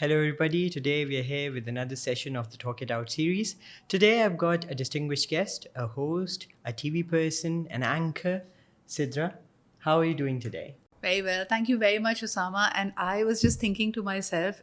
Hello, everybody. Today we are here with another session of the Talk It Out series. Today I've got a distinguished guest, a host, a TV person, an anchor, Sidra. How are you doing today? Very well. Thank you very much, Osama. And I was just thinking to myself,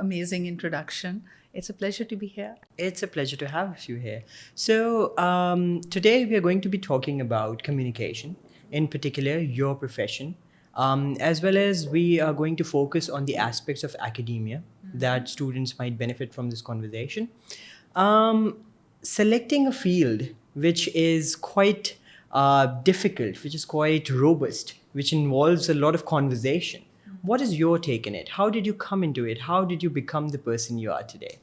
amazing introduction. It's a pleasure to be here. It's a pleasure to have you here. So, today we are going to be talking about communication, in particular, your profession, as well as we are going to focus on the aspects of academia that students might benefit from this conversation. Selecting a field which is quite difficult, which is quite robust, which involves a lot of conversation. What is your take on it? How did you come into it? How did you become the person you are today?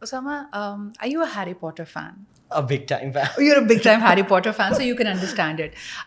Osama, are you a Harry Potter fan? A big time fan. You're a big time Harry Potter fan, so you can understand it.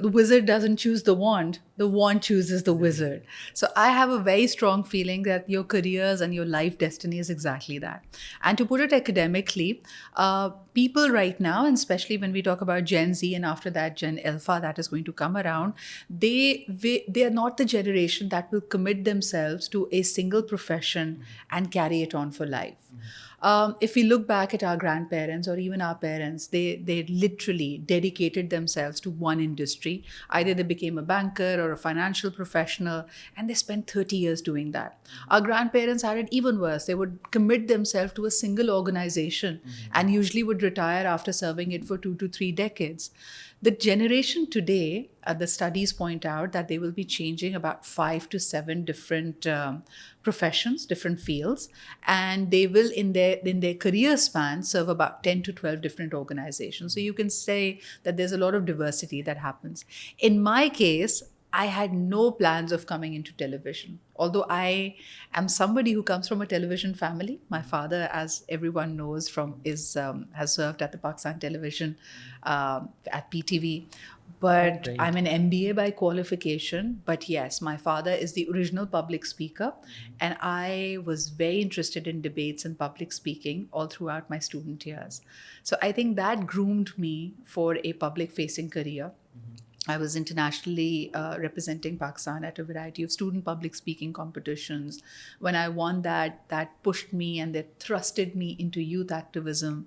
the wizard doesn't choose the wand chooses the wizard. So I have a very strong feeling that your careers and your life destiny is exactly that. And to put it academically, people right now, and especially when we talk about Gen Z and after that Gen Alpha that is going to come around, they are not the generation that will commit themselves to a single profession and carry it on for life. If we look back at our grandparents or even our parents, they literally dedicated themselves to one industry. Either they became a banker or a financial professional, and they spent 30 years doing that. Our grandparents had it even worse. They would commit themselves to a single organization and usually would retire after serving it for 2 to 3 decades. The generation today, the studies point out that they will be changing about 5 to 7 different professions, different fields, and they will in their career span serve about 10 to 12 different organizations. So you can say that there's a lot of diversity that happens. In my case, I had no plans of coming into television. Although I am somebody who comes from a television family. My father, as everyone knows, has served at the Pakistan television at PTV. But Great. I'm an MBA by qualification. But yes, my father is the original public speaker. And I was very interested in debates and public speaking all throughout my student years. So I think that groomed me for a public facing career. I was internationally representing Pakistan at a variety of student public speaking competitions. When I won that pushed me and that thrusted me into youth activism.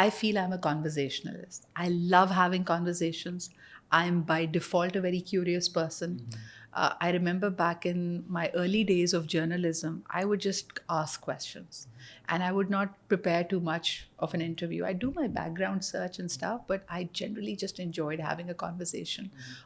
I feel I'm a conversationalist. I love having conversations. I'm by default a very curious person. I remember back in my early days of journalism, I would just ask questions and I would not prepare too much of an interview. I do my background search and stuff, but I generally just enjoyed having a conversation.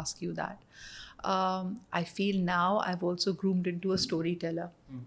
ask you that. I feel now I've also groomed into a storyteller.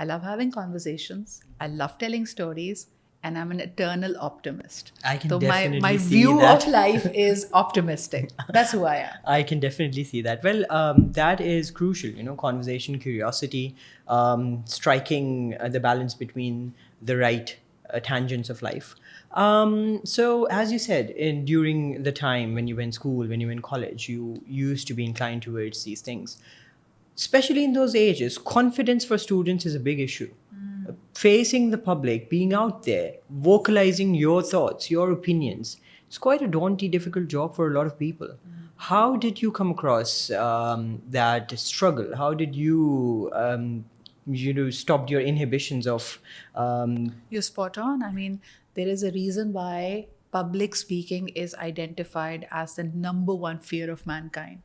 I love having conversations, I love telling stories, and I'm an eternal optimist. I can So definitely my see view that. of life is optimistic. That's who I am. I can definitely see that. Well, that is crucial, conversation, curiosity, striking the balance between the right tangents of life. So, as you said, during the time when you were in school, when you were in college, you used to be inclined towards these things. Especially in those ages, confidence for students is a big issue. Facing the public, being out there, vocalizing your thoughts, your opinions, it's quite a daunting, difficult job for a lot of people. How did you come across that struggle? How did you stop your inhibitions of You're spot on. I mean, there is a reason why public speaking is identified as the number one fear of mankind.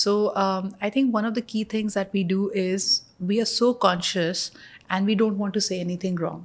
So I think one of the key things that we do is we are so conscious and we don't want to say anything wrong.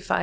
if I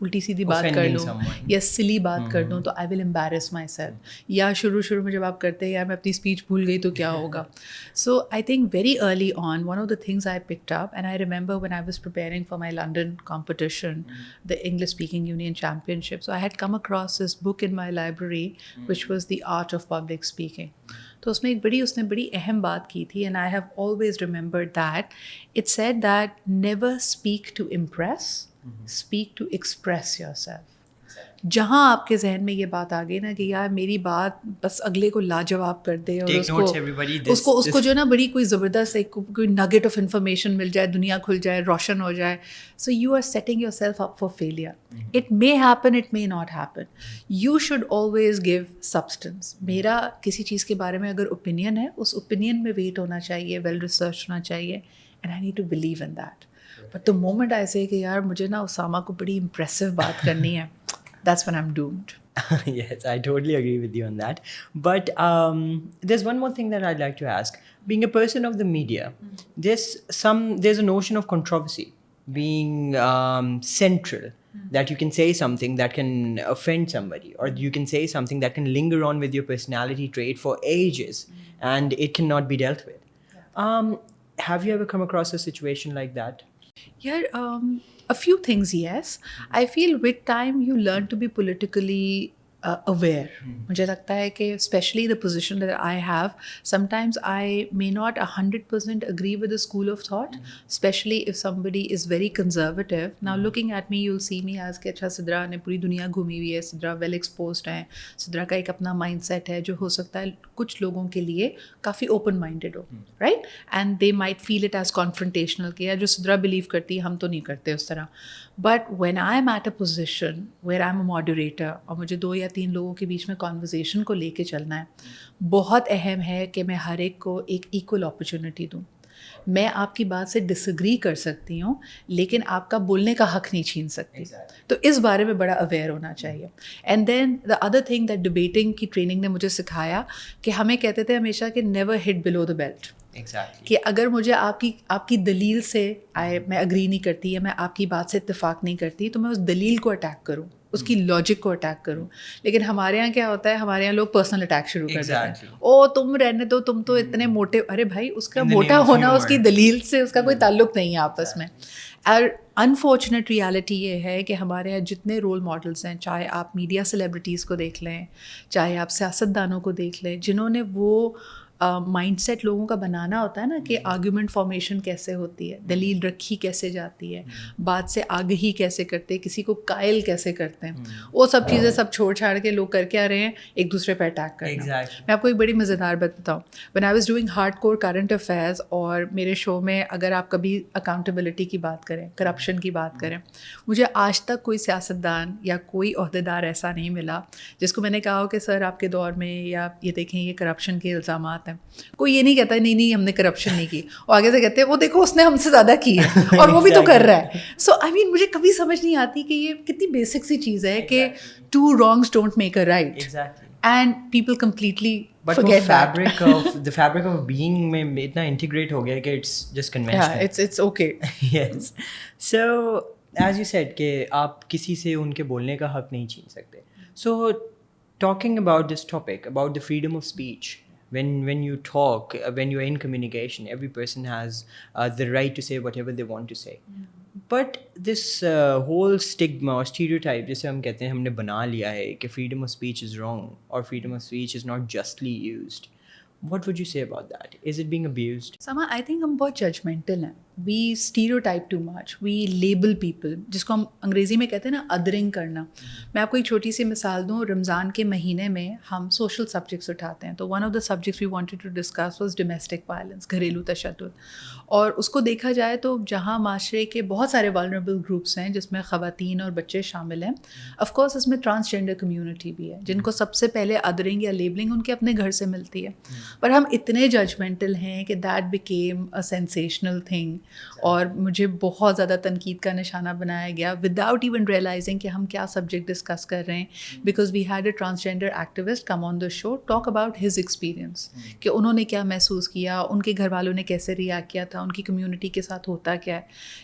الٹی سیدھی بات کر لوں یا سلی بات کر دوں تو آئی ول امبیرس مائی سیلف. یا شروع میں جب آپ کرتے ہیں یار میں اپنی اسپیچ بھول گئی تو کیا ہوگا. So I think very early on one of the things I picked up and I remember when I was preparing for my London competition, the English speaking union championship. So I had come across this book in my library which was the art of public speaking. تو اس میں اس نے بڑی اہم بات کی تھی, and I have always remembered that it said that never speak to impress, speak to express yourself. جہاں آپ کے ذہن میں یہ بات آ گئی نا کہ یار میری بات بس اگلے کو لاجواب کر دے اور اس کو جو نا بڑی کوئی زبردست کوئی نگیٹ آف انفارمیشن مل جائے, دنیا کھل جائے, روشن ہو جائے, so you are setting yourself up for failure. It may happen, it may not happen. You should always give substance. میرا کسی چیز کے بارے میں اگر اوپینین ہے, اس اوپینین میں ویٹ ہونا چاہیے, ویل ریسرچ ہونا چاہیے, and I need to believe in that. But the moment I say کہ یار مجھے نا اسامہ کو بڑی امپریسو بات کرنی ہے, that's when I'm doomed. Yes, I totally agree with you on that. But there's one more thing that I'd like to ask. Being a person of the media, there's a notion of controversy being central, that you can say something that can offend somebody, or you can say something that can linger on with your personality trait for ages, and it cannot be dealt with. Have you ever come across a situation like that? Yeah, a few things, yes. I feel with time you learn to be politically aware. مجھے لگتا ہے کہ especially the position that I have, sometimes I may not 100% agree with the school of thought, especially if somebody is very conservative. Now looking at me you'll see me as کہ اچھا سدرا نے پوری دنیا گھومی ہوئی ہے, سدرا ویل ایکسپوزڈ ہیں, سدرا کا ایک اپنا مائنڈ سیٹ ہے جو ہو سکتا ہے کچھ لوگوں کے لیے کافی اوپن مائنڈیڈ ہو, right, and they might feel it as confrontational کہ جو سدرا بلیو کرتی ہے ہم تو نہیں کرتے اس طرح. But when I am at a position where I am a moderator اور مجھے 2 یا 3 لوگوں کے بیچ میں کانورزیشن کو لے کے چلنا ہے, بہت اہم ہے کہ میں ہر ایک کو ایک ایکول اپرچونیٹی دوں. میں آپ کی بات سے ڈس ایگری کر سکتی ہوں لیکن آپ کا بولنے کا حق نہیں چھین سکتی. تو اس بارے میں بڑا اویئر ہونا چاہیے. And then the other thing that debating کی ٹریننگ نے مجھے سکھایا کہ ہمیں کہتے تھے ہمیشہ کہ نیور ہٹ بلو دا بیلٹ. کہ اگر مجھے آپ کی دلیل سے میں اگری نہیں کرتی یا میں آپ کی بات سے اتفاق نہیں کرتی تو میں اس دلیل کو اٹیک کروں, اس کی لاجک کو اٹیک کروں. لیکن ہمارے یہاں کیا ہوتا ہے, ہمارے یہاں لوگ پرسنل اٹیک شروع کر دیتے ہیں. او تم رہنے دو, تم تو اتنے موٹے. ارے بھائی اس کا موٹا ہونا اس کی دلیل سے اس کا کوئی تعلق نہیں ہے آپس میں. اور انفارچونیٹ ریالٹی یہ ہے کہ ہمارے یہاں جتنے رول ماڈلس ہیں, چاہے آپ میڈیا سیلیبریٹیز کو دیکھ لیں, چاہے آپ سیاست دانوں کو دیکھ لیں, جنہوں نے وہ مائنڈ سیٹ لوگوں کا بنانا ہوتا ہے نا کہ آرگیومنٹ فارمیشن کیسے ہوتی ہے, دلیل رکھی کیسے جاتی ہے, بات سے آگہی کیسے کرتے ہیں, کسی کو قائل کیسے کرتے ہیں, وہ سب چیزیں سب چھوڑ چھاڑ کے لوگ کر کے آ رہے ہیں ایک دوسرے پہ اٹیک کرنا. میں آپ کو ایک بڑی مزیدار بات بتاؤں. When I was doing hard core current affairs, اور میرے شو میں اگر آپ کبھی اکاؤنٹیبلٹی کی بات کریں, کرپشن کی بات کریں, مجھے آج تک کوئی سیاستدان یا کوئی عہدیدار ایسا نہیں ملا جس کو میں نے کہا ہو کہ سر آپ کے دور میں یا یہ دیکھیں یہ کرپشن کے الزامات. کوئی یہ نہیں کہتا نہیں ہم نے کرپشن نہیں کی, اور آگے سے کہتے ہیں وہ دیکھو اس نے ہم سے زیادہ کی ہے اور وہ بھی تو کر رہا ہے. سو آئی مین مجھے کبھی سمجھ نہیں آتی کہ یہ کتنی بیسک سی چیز ہے کہ 2 wrongs don't make a right, and people completely forget that. The fabric of being میں اتنا integrate ہو گیا کہ it's just conventional. Yeah, it's okay. Yes. So as you said کہ آپ کسی سے ان کے بولنے کا حق نہیں چھین سکتے. So talking about this topic, about the freedom of speech, when you talk, when you're in communication, every person has the right to say whatever they want to say. But this whole stigma or stereotype جسے ہم کہتے ہیں ہم نے بنا لیا ہے کہ freedom of speech is wrong or freedom of speech is not justly used. What would you say about that? Is it being abused? Sama, I think ہم بہت judgmental ہیں. We stereotype too much. We label people, جس کو ہم انگریزی میں کہتے ہیں نا ادرنگ کرنا. میں آپ کو ایک چھوٹی سی مثال دوں. رمضان کے مہینے میں ہم سوشل سبجیکٹس اٹھاتے ہیں. تو one of the subjects we wanted to discuss was domestic violence, گھریلو تشدد. اور اس کو دیکھا جائے تو جہاں معاشرے کے بہت سارے vulnerable گروپس ہیں جس میں خواتین اور بچے شامل ہیں, آف کورس اس میں ٹرانسجینڈر کمیونٹی بھی ہے جن کو سب سے پہلے ادرنگ یا لیبلنگ ان کے اپنے گھر سے ملتی ہے. پر ہم اتنے ججمنٹل ہیں کہ that became a sensational thing اور مجھے بہت زیادہ تنقید کا نشانہ بنایا گیا وداؤٹ ایون ریئلائزنگ کہ ہم کیا سبجیکٹ ڈسکس کر رہے ہیں, because we had a transgender activist come on the show talk about his experience, کہ انہوں نے کیا محسوس کیا, ان کے گھر والوں نے کیسے ریئیکٹ کیا تھا, ان کی کمیونٹی کے ساتھ ہوتا کیا ہے.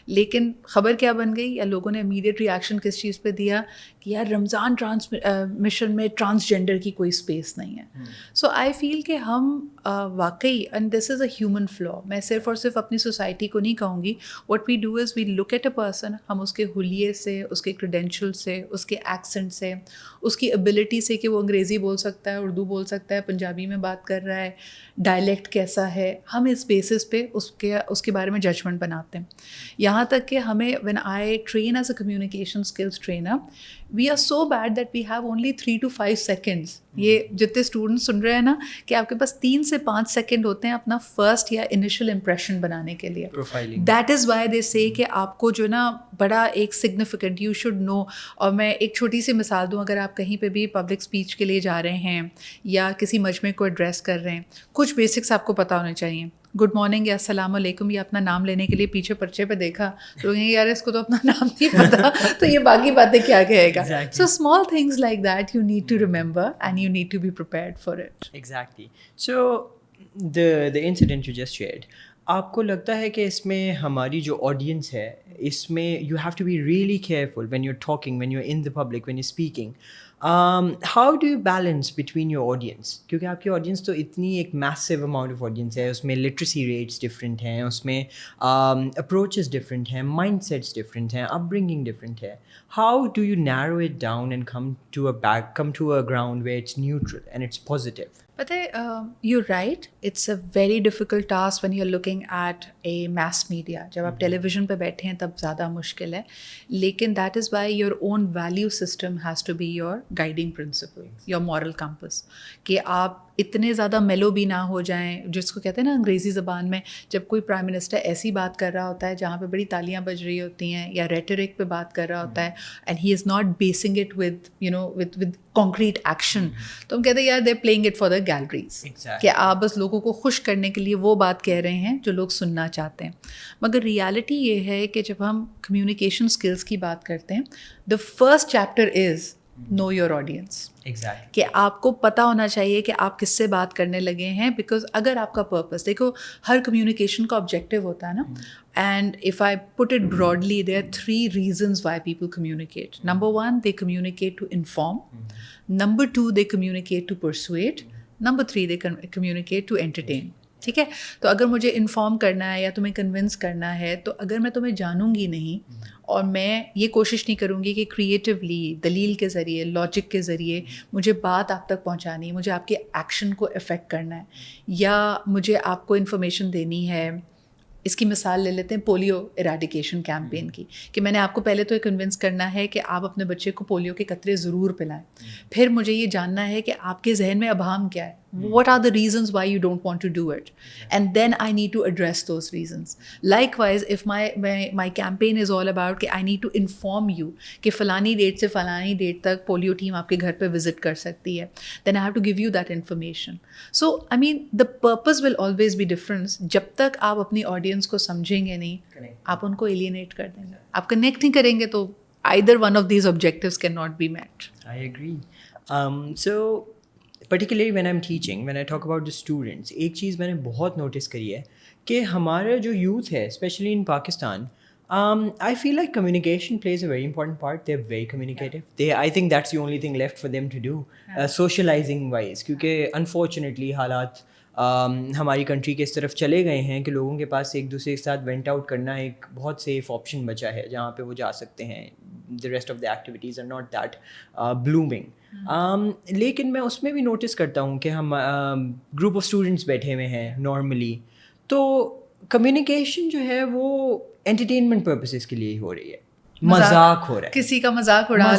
لیکن خبر کیا بن گئی, یا لوگوں نے امیڈیٹ ریئیکشن کس چیز پہ دیا کہ یار رمضان مشن میں ٹرانسجینڈر کی کوئی اسپیس نہیں ہے. سو آئی فیل کہ ہم واقعی, and this is a human فلا, میں صرف اور صرف اپنی سوسائٹی کو نہیں کہوں گی, what we do is we look at a person, ہم اس کے حلیے سے, اس کے کریڈینشیل سے, اس کے ایکسنٹ سے, اس کی ایبلٹی سے کہ وہ انگریزی بول سکتا ہے, اردو بول سکتا ہے, پنجابی میں بات کر رہا ہے, ڈائلیکٹ کیسا ہے, ہم اس بیسس پہ اس کے بارے میں ججمنٹ بناتے ہیں. یہاں تک کہ ہمیں when I train as a communication skills trainer, we are so bad that we have only 3 to 5 seconds. یہ جتنے اسٹوڈنٹ سن رہے ہیں نا, کہ آپ کے پاس 3 سے 5 سیکنڈ ہوتے ہیں اپنا فرسٹ یا انیشیل امپریشن بنانے کے لیے. دیٹ از وائی دے سے کہ آپ کو جو نا بڑا ایک سگنیفیکنٹ یو شوڈ نو. اور میں ایک چھوٹی سی مثال دوں, اگر آپ کہیں پہ بھی پبلک اسپیچ کے لیے جا رہے ہیں یا کسی مجمع کو ایڈریس کر رہے ہیں, کچھ بیسکس آپ کو پتہ ہونے چاہیے. گڈ مارننگ یا السلام علیکم, یا اپنا نام لینے کے لیے پیچھے پرچے پہ دیکھا تو یار اس کو تو اپنا نام نہیں پتا, تو یہ باقی باتیں کیا کہے گا. So small things like that you need to remember and you need to be prepared for it. Exactly. So the incident you just shared, آپ کو لگتا ہے کہ اس میں ہماری جو آڈینس ہے, اس میں you have to be really careful when you are talking, when you are in the public, when you speaking. How do you balance between your audience, کیونکہ آپ کی آڈینس تو اتنی ایک میسو اماؤنٹ آف آڈینس ہے, اس میں لٹریسی ریٹس ڈفرینٹ ہیں, اس میں اپروچز ڈفرینٹ ہیں, مائنڈ سیٹس ڈفرینٹ ہیں, اپ برنگنگ ڈفرینٹ ہے. How do you narrow it down and come to a ground where it's neutral and it's positive? پتہ ہے, you right, it's a very difficult task when you are looking at a mass media. جب آپ ٹیلی vision پہ بیٹھے ہیں تب زیادہ مشکل ہے, لیکن that is why your own value system has to be your guiding principle, your moral compass, کہ آپ اتنے زیادہ میلو بھی نہ ہو جائیں, جس کو کہتے ہیں نا انگریزی زبان میں, جب کوئی پرائم منسٹر ایسی بات کر رہا ہوتا ہے جہاں پہ بڑی تالیاں بج رہی ہوتی ہیں, یا ریٹرک پہ بات کر رہا ہوتا ہے, and he is not basing it with you know with concrete action, تو ہم کہتے ہیں یار they playing it for the galleries, کہ آپ بس لوگوں کو خوش کرنے کے لیے وہ بات کہہ رہے ہیں جو لوگ سننا چاہتے ہیں. مگر ریالٹی یہ ہے کہ جب ہم کمیونیکیشن اسکلس کی بات کرتے ہیں, the first chapter is know your audience. کہ آپ کو پتہ ہونا چاہیے کہ آپ کس سے بات کرنے لگے ہیں, بیکاز اگر آپ کا پرپس, دیکھو ہر کمیونیکیشن کا آبجیکٹیو ہوتا ہے نا, and if I put it broadly there are 3 reasons why people communicate. Number 1, they communicate to inform. Number 2, they communicate to persuade. Number 3, they communicate to entertain. ٹھیک ہے, تو اگر مجھے انفارم کرنا ہے یا تمہیں کنونس کرنا ہے, تو اگر میں تمہیں جانوں گی نہیں اور میں یہ کوشش نہیں کروں گی کہ کریٹیولی دلیل کے ذریعے, لاجک کے ذریعے مجھے بات آپ تک پہنچانی ہے, مجھے آپ کے ایکشن کو افیکٹ کرنا ہے, یا مجھے آپ کو انفارمیشن دینی ہے. اس کی مثال لے لیتے ہیں پولیو ایریڈیکیشن کیمپین کی, کہ میں نے آپ کو پہلے تو یہ کنونس کرنا ہے کہ آپ اپنے بچے کو پولیو کے قطرے ضرور پلائیں, پھر مجھے یہ جاننا ہے کہ آپ کے ذہن میں ابہام کیا ہے, what are the reasons why you don't want to do it, and then I need to address those reasons. Likewise, if my campaign is all about کہ I need to inform you کہ فلانی date سے فلانی date تک polio team آپ کے گھر پہ وزٹ کر سکتی ہے, then I have to give you that information. So I mean the purpose will always be different. جب تک آپ اپنی آڈینس کو سمجھیں گے نہیں, آپ ان کو ایلینیٹ کر دیں گے, آپ کنیکٹ نہیں کریں گے, تو either one of these objectives cannot be met. I agree. So particularly when I'm teaching, when I talk about the students, ایک چیز میں نے بہت نوٹس کری ہے کہ ہمارا جو یوتھ ہے, specially in Pakistan, I feel like communication plays a very important part. They're very communicative. I think that's the only thing left for them to do, socializing wise, کیونکہ unfortunately حالات ہماری کنٹری کے اس طرف چلے گئے ہیں کہ لوگوں کے پاس ایک دوسرے کے ساتھ وینٹ آؤٹ کرنا ایک بہت سیف آپشن بچا ہے جہاں پہ وہ جا سکتے ہیں. the rest of the activities are not that blooming. لیکن میں اس میں بھی نوٹس کرتا ہوں کہ ہم گروپ آف اسٹوڈنٹس بیٹھے ہوئے ہیں نارملی, تو کمیونیکیشن جو ہے وہ انٹرٹینمنٹ پرپسز کے لیے ہی ہو رہی ہے, مذاق ہو رہا ہے, کسی کا مذاق اڑایا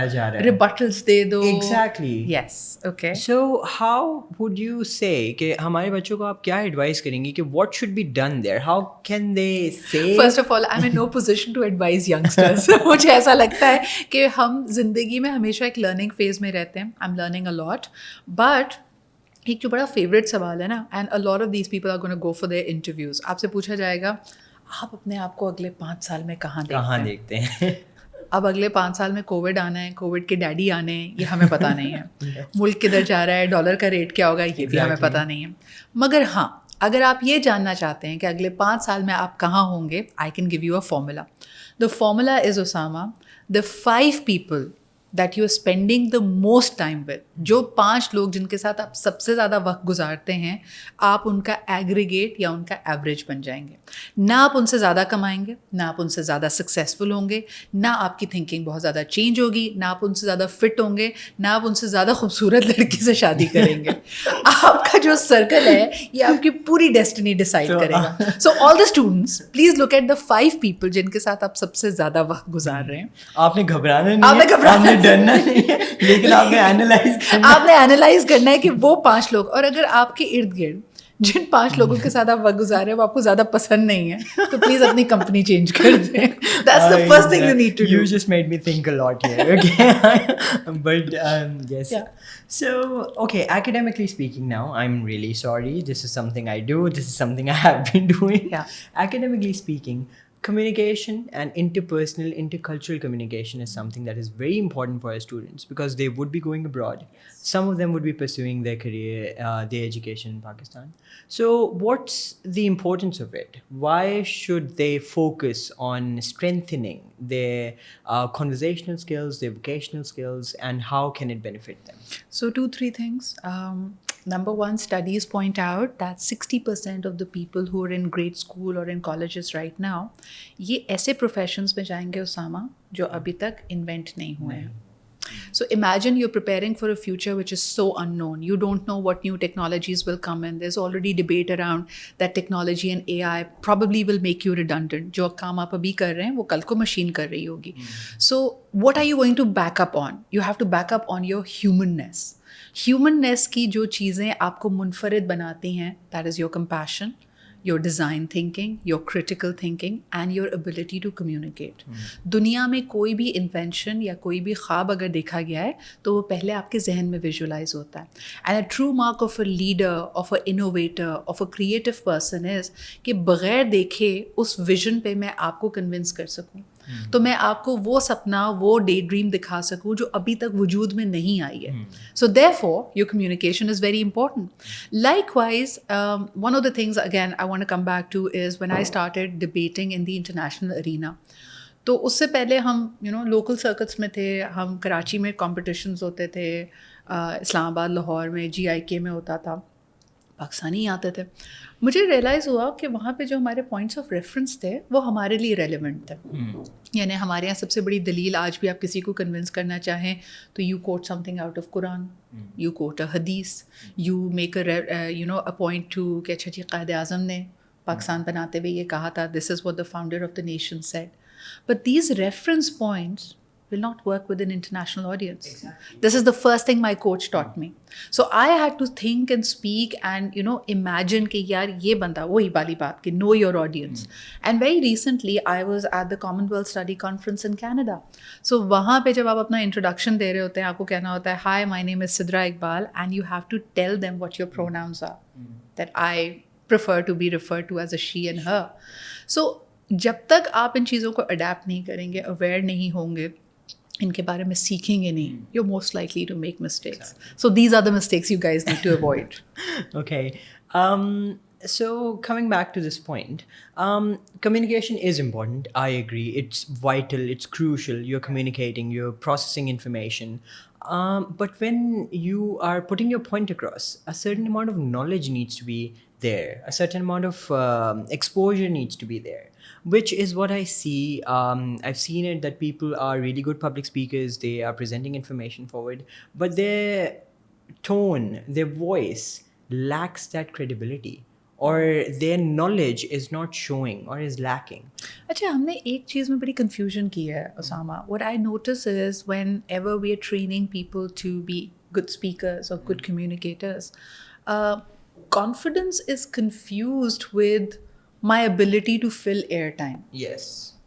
جا رہا ہے, ریبٹلز دے دو. Exactly, yes, okay. So how would you say کہ ہمارے بچوں کو آپ کیا ایڈوائز کریں گی کہ what should be done there, how can they say? First of all I am in no position to advise youngsters. مجھے ایسا لگتا ہے کہ ہم زندگی میں ہمیشہ ایک لرننگ فیز میں رہتے ہیں. I am learning a lot, but ایک جو بڑا فیوریٹ سوال ہے نا, and a lot of these people are gonna go for their interviews, آپ سے پوچھا جائے گا آپ اپنے آپ کو اگلے 5 سال میں کہاں دیکھتے ہیں؟ اب اگلے 5 سال میں کووڈ آنا ہے, کووڈ کے ڈیڈی آنے ہیں, یہ ہمیں پتہ نہیں ہے. ملک کدھر جا رہا ہے, ڈالر کا ریٹ کیا ہوگا, یہ بھی ہمیں پتہ نہیں ہے. مگر ہاں, اگر آپ یہ جاننا چاہتے ہیں کہ اگلے 5 سال میں آپ کہاں ہوں گے, I can give you a formula. The formula is Osama, the 5 people that you are spending the most time with, جو 5 لوگ جن کے ساتھ آپ سب سے زیادہ وقت گزارتے ہیں, آپ ان کا ایگریگیٹ یا ان کا ایوریج بن جائیں گے. نہ آپ ان سے زیادہ کمائیں گے, نہ آپ ان سے زیادہ سکسیزفل ہوں گے, نہ آپ کی تھنکنگ بہت زیادہ چینج ہوگی, نہ آپ ان سے زیادہ فٹ ہوں گے, نہ آپ ان سے زیادہ خوبصورت لڑکی سے شادی کریں گے. آپ کا جو سرکل ہے یہ آپ کی پوری ڈیسٹنی ڈیسائڈ کرے گا. So all the students please look at the 5 people جن کے ساتھ آپ سب سے زیادہ وقت گزار رہے ہیں. آپ نے گھبرانا نہیں ہے, آپ نے ڈرنا نہیں ہے, لیکن آپ نے اینالائز کرنا ہے کہ وہ 5 لوگ, اور اگر آپ کے ارد گرد جن 5 لوگوں کے ساتھ آپ وقت گزارے ہیں وہ آپ کو زیادہ پسند نہیں ہے تو پلیز اپنی کمپنی چینج کر دیں. That's the first thing you need to do. You just made me think a lot here. Okay. But yes. Yeah. So, okay, academically speaking now, I'm really sorry. This is something I do. This is something I have been doing. Yeah. Academically speaking, communication and interpersonal, intercultural communication is something that is very important for our students because they would be going abroad. Some of them would be pursuing their career, their education in Pakistan. So what's the importance of it? Why should they focus on strengthening their conversational skills, their vocational skills, and how can it benefit them? So 2-3 things. Number one, studies point out that 60% of the people who are in grade school or in colleges right now, یہ ایسے professions میں جائیں گے اسامہ جو ابھی تک invent نہیں ہوئے ہیں. So imagine you're preparing for a future which is so unknown. You don't know what new technologies will come in. There's already debate around that technology and AI probably will make you redundant. جو کام آپ ابھی کر رہے ہیں وہ کل کو machine کر رہی ہوگی. So what are you going to back up on? You have to back up on your humanness. Humanness کی جو چیزیں آپ کو منفرد بناتی ہیں, that is your compassion, your design thinking, your critical thinking and your ability to communicate. دنیا میں کوئی بھی انوینشن یا کوئی بھی خواب اگر دیکھا گیا ہے تو وہ پہلے آپ کے ذہن میں ویژولائز ہوتا ہے. And a true mark of a leader, of a innovator, of a creative person is کہ بغیر دیکھے اس ویژن پہ میں آپ کو کنونس کر سکوں, تو میں آپ کو وہ سپنا, وہ ڈے ڈریم دکھا سکوں جو ابھی تک وجود میں نہیں آئی ہے. سو therefore your communication is very important. Likewise, one of the things again I want to come back to is when I started debating in the international arena. تو اس سے پہلے ہم لوکل سرکٹس میں تھے, ہم کراچی میں کمپٹیشنز ہوتے تھے, اسلام آباد, لاہور میں GIK میں ہوتا تھا, پاکستانی آتے تھے. مجھے ریئلائز ہوا کہ وہاں پہ جو ہمارے پوائنٹس آف ریفرنس تھے وہ ہمارے لیے ریلیونٹ تھے. یعنی ہمارے یہاں سب سے بڑی دلیل آج بھی آپ کسی کو کنونس کرنا چاہیں تو you quote some thing out of Quran, you quote a Hadith, you make a point to کہ اچھا جی قائد اعظم نے پاکستان بناتے ہوئے یہ کہا تھا, this is what the founder of the nation said. But these reference points will not work with an international audience. Exactly. This is the first thing my coach taught me. So I had to think and speak and imagine کہ یار یہ بندہ, وہی والی بات کہ know your audience. And very recently I was at the Commonwealth Study Conference in Canada. So وہاں پہ جب آپ اپنا introduction دے رہے ہوتے ہیں, آپ کو کہنا ہوتا ہے hi, my name is Sidra Iqbal, and you have to tell them what your pronouns are. That I prefer to be referred to as a she and her. So جب تک آپ ان چیزوں کو اڈیپٹ نہیں کریں گے, اویئر نہیں ہوں گے, ان کے بارے میں سیکھیں گے نہیں, you're most likely to make mistakes. So these are the mistakes you guys need to avoid. Okay. So coming back to this point, communication is important. I agree. It's vital. It's crucial. You're communicating. You're processing information. But when you are putting your point across, a certain amount of knowledge needs to be there. A certain amount of exposure needs to be there, which is what I see. I've seen it that people are really good public speakers. They are presenting information forward, but their tone, their voice lacks that credibility, or their knowledge is not showing or is lacking. اچھا, ہم نے ایک چیز میں بڑی confusion کی ہے Usama. What I notice is whenever we are training people to be good speakers or good communicators, confidence is confused with my ability to fill airtime. Yes.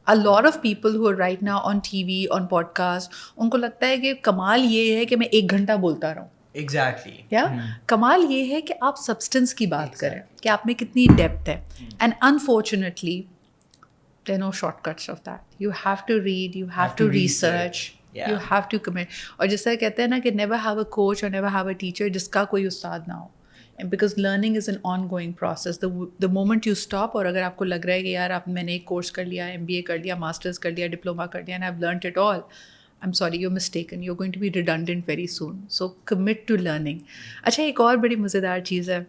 A lot of people who are right now on TV, on podcast, ان کو لگتا ہے کہ کمال یہ ہے کہ میں 1 گھنٹہ بولتا رہوں. Exactly. کمال یہ ہے کہ آپ سبسٹنس کی بات کریں, کہ آپ میں کتنی ڈیپتھ ہے. And unfortunately there are no shortcuts of that. You have to read, you have to research, Yeah. you have to commit. اور جس طرح کہتے ہیں نا کہ never have a coach or never have a teacher جس کا کوئی استاد نہ ہو. And because learning is an ongoing process. The moment you stop, اور اگر آپ کو لگ رہا ہے کہ یار اب میں نے ایک کورس کر لیا, MBA کر لیا, ماسٹرز کر لیا, ڈپلوما کر لیا, and I've learnt it all, I'm sorry, you're mistaken. You're going to be redundant very soon. So commit to learning. اچھا ایک اور بڑی مزیدار چیز ہے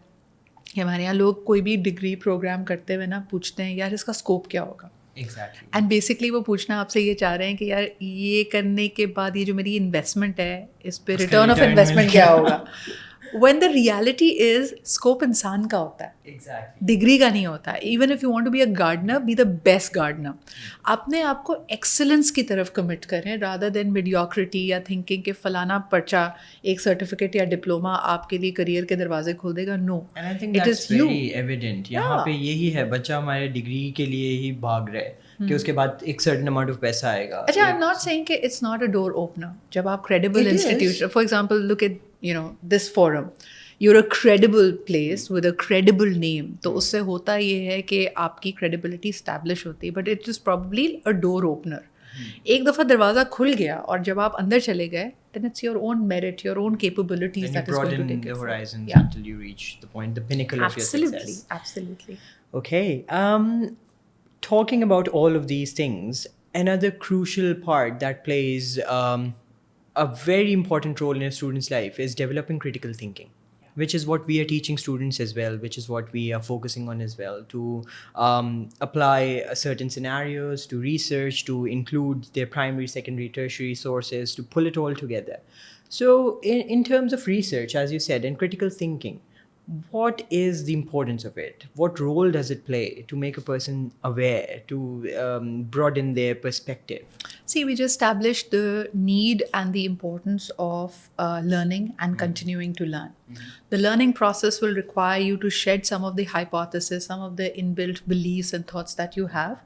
کہ ہمارے یہاں لوگ کوئی بھی ڈگری پروگرام کرتے ہوئے نا پوچھتے ہیں یار اس کا اسکوپ کیا ہوگا. اینڈ بیسکلی وہ پوچھنا آپ سے یہ چاہ رہے ہیں کہ یار یہ کرنے کے بعد یہ جو میری انویسٹمنٹ ہے اس پہ ریٹرن آف انویسٹمنٹ کیا ہوگا. when the reality is scope انسان کا ہوتا ہے, ڈگری کا نہیں ہوتا ہے. Even if you want to be a gardener, be the best gardener. اپنے آپ کو ایکسلنس کی طرف کمٹ کریں رادر دین میڈیوکریٹی یا تھنکنگ کہ فلانا پرچہ ایک سرٹیفکیٹ یا ڈپلوما آپ کے لیے کریئر کے دروازے کھول دے گا. نو, اٹ از ویری ایویڈنٹ. یہاں پہ یہی ہے, بچہ ہمارے ڈگری کے لیے ہی بھاگ رہے کہ اس کے بعد ایک سرٹن اماؤنٹ آف پیسہ آئے گا. اچھا, آئی ایم ناٹ سیئنگ کہ it's not a door opener. جب آپ credible institution, for example look at this forum, you're a credible place with a credible name, تو اس سے ہوتا یہ ہے کہ آپ کی credibility establish ہوتی ہے, but it is probably a door opener. ایک دفعہ دروازہ کھل گیا اور جب آپ اندر چلے گئے, then it's your own merit, your own capabilities that is going to take the it horizons forward. until you reach the point, the pinnacle of your success. Absolutely. Okay. Talking about all of these things, another crucial part that plays a very important role in a student's life is developing critical thinking, which is what we are teaching students as well, which is what we are focusing on as well, to apply certain scenarios, to research, to include their primary, secondary, tertiary sources, to pull it all together. So in terms of research, as you said, and critical thinking, what is the importance of it? What role does it play to make a person aware, to broaden their perspective? See, we just established the need and the importance of learning and continuing to learn. The learning process will require you to shed some of the hypotheses, some of the inbuilt beliefs and thoughts that you have,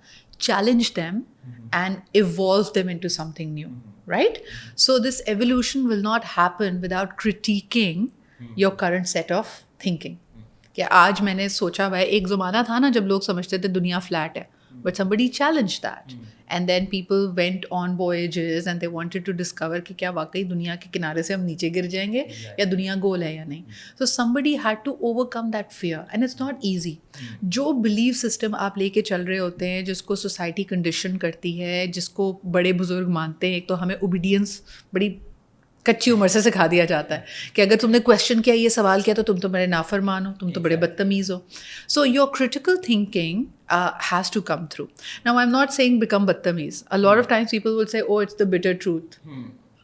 challenge them and evolve them into something new, right? So this evolution will not happen without critiquing your current set of thinking. کہ آج میں نے سوچا ہوا ہے, ایک زمانہ تھا نا جب لوگ سمجھتے تھے دنیا فلیٹ ہے, but somebody challenged that. And then people went on voyages and they wanted to discover کہ کیا واقعی دنیا کے کنارے سے ہم نیچے گر جائیں گے یا دنیا گول ہے یا نہیں. So somebody had to overcome that fear and it's not easy. جو belief system آپ لے کے چل رہے ہوتے ہیں, جس کو سوسائٹی کنڈیشن کرتی ہے, جس کو بڑے بزرگ مانتے ہیں, ایک تو ہمیں اوبیڈینس بڑی کچی عمر سے سکھا دیا جاتا ہے کہ اگر تم نے کویشچن کیا, یہ سوال کیا, تو تم تو بڑے نافرمان ہو, تم تو بڑے بدتمیز ہو. So your critical thinking has to come through. Now I'm not saying become بدتمیز. A lot of times people will say, oh, it's the bitter truth.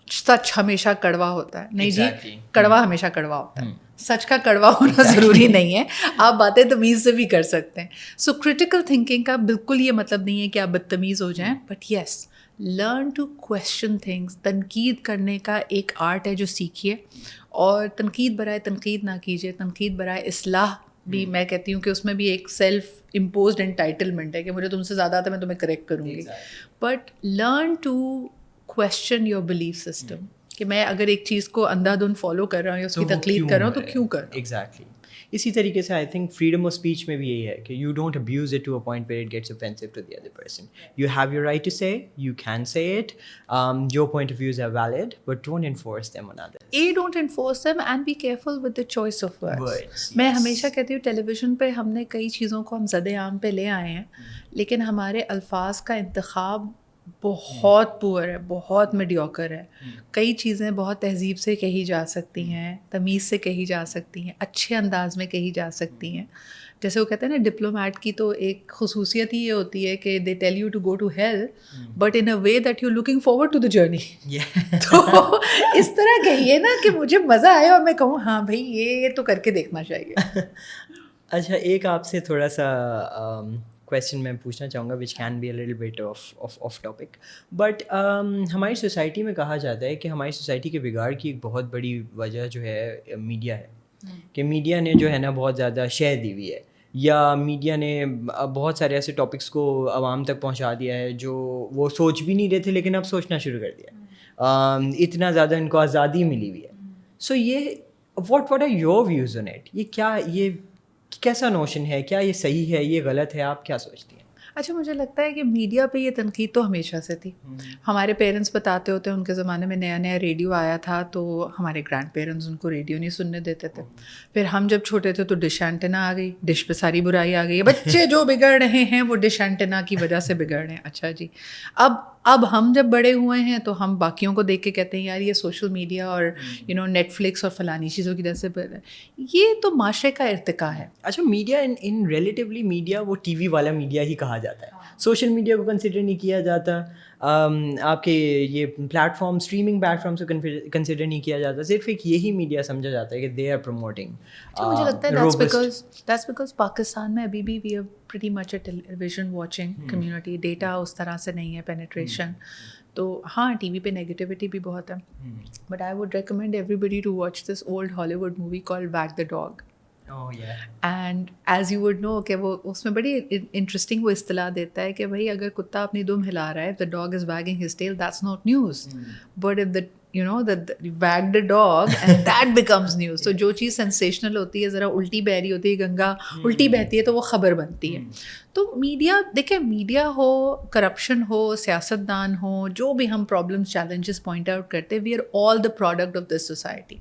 سچ ہمیشہ کڑوا ہوتا ہے. نہیں جی, کڑوا ہمیشہ کڑوا ہوتا ہے. سچ کا کڑوا ہونا ضروری نہیں ہے, آپ باتیں تمیز سے بھی کر سکتے ہیں. سو کریٹیکل تھنکنگ کا بالکل یہ مطلب نہیں ہے کہ آپ بدتمیز ہو جائیں, but yes, learn to question things. تنقید کرنے کا ایک آرٹ ہے جو سیکھیے, اور تنقید برائے تنقید نہ کیجیے, تنقید برائے اصلاح بھی میں کہتی ہوں کہ اس میں بھی ایک سیلف امپوزڈ انٹائٹلمنٹ ہے کہ مجھے تم سے زیادہ آتا ہے, میں تمہیں کریکٹ کروں گی. But learn to question your belief system کہ میں اگر ایک چیز کو اندھا دھند فالو کر رہا ہوں یا اس کی تقلید کر رہا ہوں تو کیوں کر رہا ہوں. ایگزیکٹلی. اسی طریقے سے I think freedom of speech میں بھی یہی ہے کہ you don't abuse it to a point where it gets offensive to the other person. You have your right to say, you can say it, your point of views are valid, but don't enforce them on others. Don't enforce them and be careful with the choice of words. میں ہمیشہ کہتی ہوں ٹیلی vision پہ ہم نے کئی چیزوں کو ہم زد عام پہ لے آئے ہیں, لیکن ہمارے الفاظ کا انتخاب بہت پور ہے, بہت میڈیوکر ہے. کئی چیزیں بہت تہذیب سے کہی جا سکتی ہیں, تمیز سے کہی جا سکتی ہیں, اچھے انداز میں کہی جا سکتی ہیں. جیسے وہ کہتے ہیں نا, ڈپلومیٹ کی تو ایک خصوصیت ہی یہ ہوتی ہے کہ they tell you to go to hell but in a way that you looking forward to the journey. تو اس طرح کہیے نا کہ مجھے مزہ آئے اور میں کہوں ہاں بھائی یہ تو کر کے دیکھنا چاہیے. اچھا, ایک آپ سے تھوڑا سا کویشچن میں پوچھنا چاہوں گا which can be a little bit off topic, but ہماری سوسائٹی میں کہا جاتا ہے کہ ہماری سوسائٹی کے بگاڑ کی ایک بہت بڑی وجہ جو ہے میڈیا ہے, کہ میڈیا نے جو ہے نا بہت زیادہ شیئر دی ہوئی ہے, یا میڈیا نے بہت سارے ایسے ٹاپکس کو عوام تک پہنچا دیا ہے جو وہ سوچ بھی نہیں رہے تھے لیکن اب سوچنا شروع کر دیا. اتنا زیادہ ان کو آزادی ملی ہوئی ہے. سو یہ what are your views on it? یہ کیا, یہ کیسا نوشن ہے, کیا یہ صحیح ہے, یہ غلط ہے, آپ کیا سوچتی ہیں؟ اچھا مجھے لگتا ہے کہ میڈیا پہ یہ تنقید تو ہمیشہ سے تھی. ہمارے پیرنٹس بتاتے ہوتے ہیں ان کے زمانے میں نیا نیا ریڈیو آیا تھا تو ہمارے گرینڈ پیرنٹس ان کو ریڈیو نہیں سننے دیتے تھے. پھر ہم جب چھوٹے تھے تو ڈش اینٹینا آ گئی, ڈش پہ ساری برائی آ گئی, بچے جو بگڑ رہے ہیں وہ ڈش اینٹینا کی وجہ سے بگڑ رہے ہیں. اچھا جی, اب ہم جب بڑے ہوئے ہیں تو ہم باقیوں کو دیکھ کے کہتے ہیں یار یہ سوشل میڈیا اور نیٹ فلکس اور فلانی چیزوں کی وجہ سے, یہ تو معاشرے کا ارتقا ہے. اچھا میڈیا ان ریلیٹیولی میڈیا وہ ٹی وی والا میڈیا ہی کہا جاتا ہے, سوشل میڈیا کو کنسیڈر نہیں کیا جاتا, آپ کے یہ platform streaming platforms کو کنسیڈر نہیں کیا جاتا, صرف ایک یہی میڈیا سمجھا جاتا ہے کہ دے آر پروموٹنگ. مجھے لگتا ہے that's because پاکستان میں ابھی بھی we are pretty much a television watching community. Data اس طرح سے نہیں ہے, پینیٹریشن. تو ہاں ٹی وی پہ نیگیٹیوٹی بھی بہت ہے, بٹ آئی ووڈ ریکمینڈ ایوری بڈی to watch this old Hollywood movie called wag the dog. And as you would know کہ وہ اس میں بڑی انٹرسٹنگ وہ اصطلاح دیتا ہے کہ بھائی اگر کتا اپنی دم ہلا رہا ہے, the dog is wagging his tail, that's not news. But if the wagged a dog and that becomes news. تو جو چیز سینسیشنل ہوتی ہے, ذرا الٹی بہ رہی ہوتی ہے, گنگا الٹی بہتی ہے تو وہ خبر بنتی ہے. تو میڈیا دیکھیں, میڈیا ہو, کرپشن ہو, سیاستدان ہو, جو بھی ہم پرابلمس چیلنجز پوائنٹ آؤٹ کرتے ہیں, we are all the product of this society.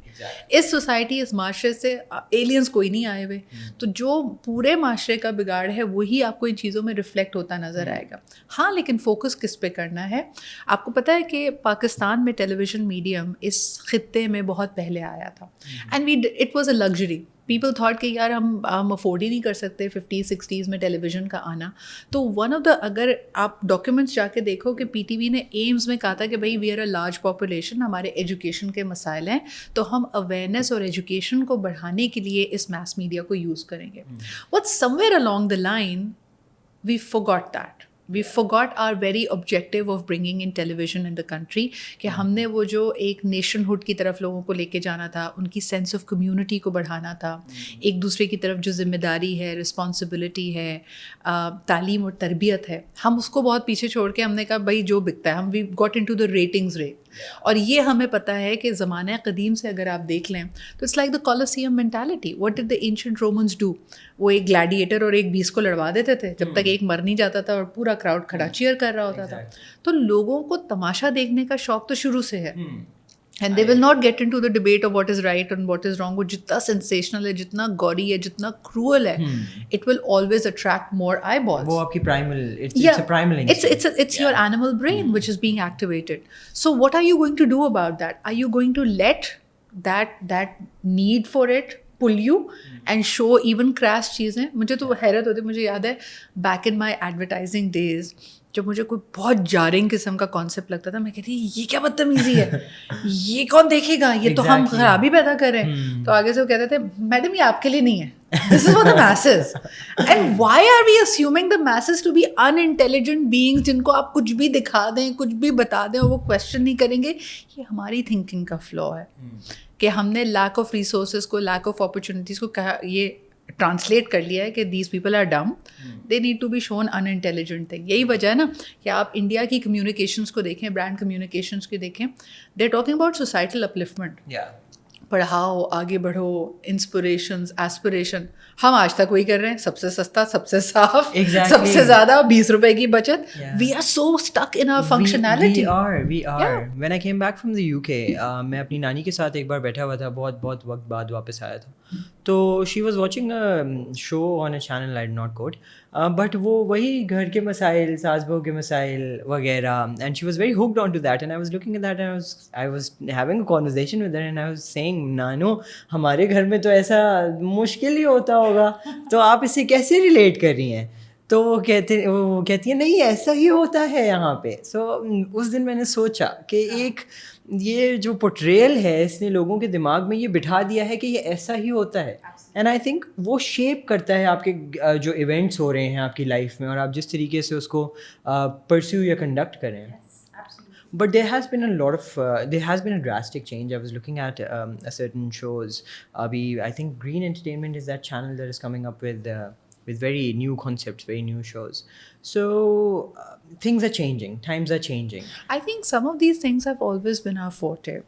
اس سوسائٹی, اس معاشرے سے ایلینس کوئی نہیں آئے ہوئے, تو جو پورے معاشرے کا بگاڑ ہے وہی آپ کو ان چیزوں میں ریفلیکٹ ہوتا نظر آئے گا. ہاں لیکن فوکس کس پہ کرنا ہے. آپ کو پتہ ہے کہ پاکستان میں ٹیلی ویژن میڈیم اس خطے میں بہت پہلے آیا تھا, and it was a luxury. People thought کہ یار ہم افورڈ ہی نہیں کر سکتے 50-60s میں ٹیلی ویژن کا آنا. تو ون آف دا, اگر آپ ڈاکیومنٹس جا کے دیکھو کہ پی ٹی وی نے ایمز میں کہا تھا کہ بھائی we are a large population, ہمارے ایجوکیشن کے مسائل ہیں, تو ہم اویئرنیس اور ایجوکیشن کو بڑھانے کے لیے اس میس میڈیا کو یوز کریں گے. But some where along the line we forgot that. We forgot our very objective of bringing in television in the country, کہ ہم نے وہ جو ایک نیشن ہوڈ کی طرف لوگوں کو لے کے جانا تھا, ان کی سینس آف کمیونٹی کو بڑھانا تھا, ایک دوسرے کی طرف جو ذمہ داری ہے, رسپانسبلٹی ہے, تعلیم اور تربیت ہے, ہم اس کو بہت پیچھے چھوڑ کے ہم نے کہا بھائی جو بکتا ہے, ہم we got into the ratings rate. اور یہ ہمیں پتہ ہے کہ زمانہ قدیم سے اگر آپ دیکھ لیں تو it's like the Colosseum mentality. What did the ancient Romans do? وہ ایک گلیڈیٹر اور ایک 20 کو لڑوا دیتے تھے جب تک ایک مر نہیں جاتا تھا اور پورا کراؤڈ کھڑا چیئر کر رہا ہوتا تھا. تو لوگوں کو تماشا دیکھنے کا شوق تو شروع سے ہے, and they will not get into the debate of what is right and what is wrong. وہ جتنا sensational ہے, جتنا گوری ہے, جتنا cruel ہے, it will always attract more eyeballs. وہ آپ کی primal, it's a primal instinct. It's your animal brain which is being activated. So what are you going to do about that? Are you going to let that need for it pull you and show even crass چیزیں؟ مجھے تو حیرت ہوتی ہے, مجھے یاد ہے back in my advertising days جب مجھے کوئی بہت جارنگ قسم کا کانسیپٹ لگتا تھا, میں کہتی یہ کیا بدتمیزی ہے, یہ کون دیکھے گا, یہ تو ہم خرابی پیدا کر رہے ہیں. تو آگے سے وہ کہتے تھے میڈم یہ آپ کے لیے نہیں ہے, this is for the masses. And why are we assuming the masses to be unintelligent beings جن کو آپ کچھ بھی دکھا دیں, کچھ بھی بتا دیں اور وہ کویشچن نہیں کریں گے؟ یہ ہماری تھنکنگ کا فلو ہے کہ ہم نے لیک آف ریسورسز کو, لیک آف اپرچونیٹیز کو یہ ٹرانسلیٹ کر لیا ہے کہ these people are dumb, they need to be shown an intelligent thing. یہی وجہ ہے نا کہ آپ انڈیا کی کمیونیکیشنس کو دیکھیں, برانڈ کمیونیکیشنس کو دیکھیں, they are talking about societal upliftment. پڑھاؤ, آگے بڑھو, انسپریشنز, ایسپریشن. ہم آج تک وہی کر رہے ہیں, سب سے سستا, سب سے صاف, سب سے زیادہ 20 روپے کی بچت. We are so stuck in our functionality. We are. When I came back from the UK, میں اپنی نانی کے ساتھ ایک بار بیٹھا ہوا تھا, بہت وقت بعد واپس آیا تھا. تو she was watching a show on a channel I did not quote, but وہ وہی گھر کے مسائل, ساس بہو کے مسائل وغیرہ, and she was very hooked onto that, and I was looking at that and I was having a conversation with her and I was saying, نانو ہمارے گھر میں تو ایسا مشکل ہی ہوتا ہوگا, تو آپ اسے کیسے ریلیٹ کر رہی ہیں؟ تو وہ کہتی ہیں نہیں ایسا ہی ہوتا ہے یہاں پہ. سو اس دن میں نے سوچا کہ ایک یہ جو پورٹریل ہے اس نے لوگوں کے دماغ میں یہ بٹھا دیا ہے کہ یہ ایسا ہی ہوتا ہے, اینڈ آئی تھنک وہ شیپ کرتا ہے آپ کے جو ایونٹس ہو رہے ہیں آپ کی لائف میں, اور آپ جس طریقے سے اس کو پرسیو یا کنڈکٹ کریں. But there has been a drastic change. I was looking at certain shows. I think Green Entertainment is that channel that is coming up with with very new concepts, very new shows. So things are changing, times are changing. I think some of these things have always been our forte.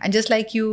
And just like you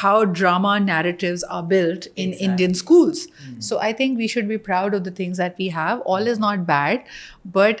how drama narratives are built in Exactly. Indian schools. So I think we should be proud of the things that we have. All is not bad, but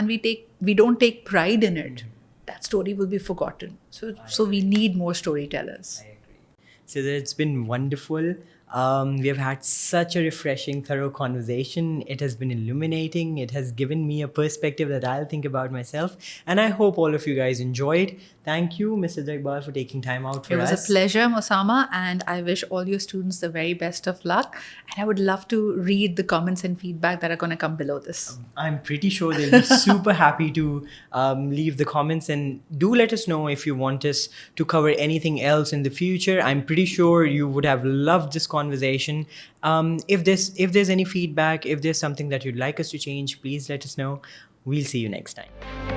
and we don't take pride in it, that story will be forgotten. So we need more storytellers. I agree. So it's been wonderful. We have had such a refreshing, thorough conversation. It has been illuminating. It has given me a perspective that I'll think about myself. And I hope all of you guys enjoyed. Thank you, Mr. Iqbal, for taking time out for It was us. a pleasure, Mosama, and I wish all your students the very best of luck. And I would love to read the comments and feedback that are going to come below this. I'm pretty sure they'll be super happy to leave the comments, and do let us know if you want us to cover anything else in the future. I'm pretty sure you would have loved this conversation. If there's any feedback, if there's something that you'd like us to change, please let us know. We'll see you next time.